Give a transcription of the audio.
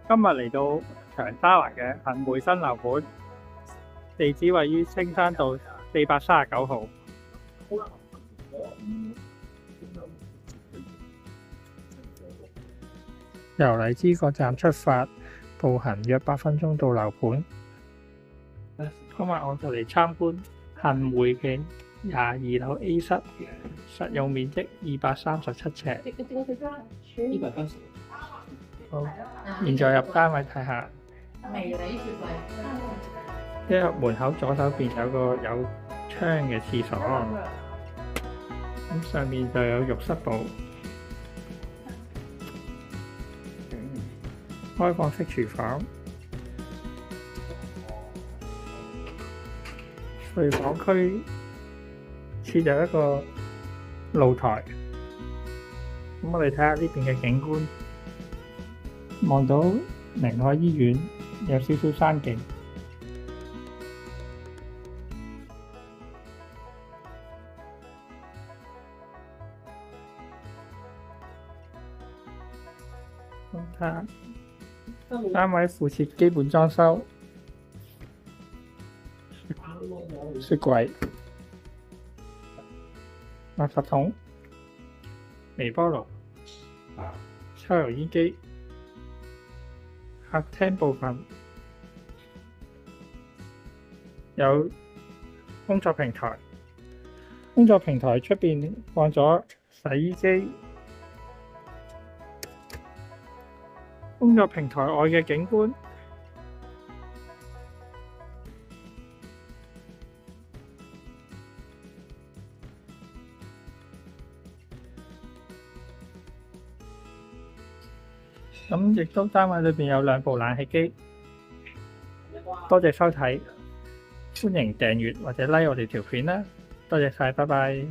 今日嚟到長沙灣嘅恒匯新樓盤，地址位於青山道439號。由荔枝角站出發，步行約8分鐘到樓盤。今日我就嚟參觀恒匯嘅22樓 A 室，實用面積237尺。好，現在入單位睇下。一入門口左手邊有個有窗嘅廁所，咁上面就有浴室部、開放式廚房、睡房區設有一個露台。咁我哋睇下呢邊嘅景觀，望到明愛醫院，有少少山景。睇下單位附設基本裝修，雪櫃、垃圾桶、微波爐、抽油煙機。客廳部分有工作平台，工作平台出邊放咗洗衣機。工作平台外嘅景觀，咁亦都單位裏邊有2部冷氣機。多謝收睇，歡迎訂閱或者 like 我哋條片啦，多謝晒，拜拜。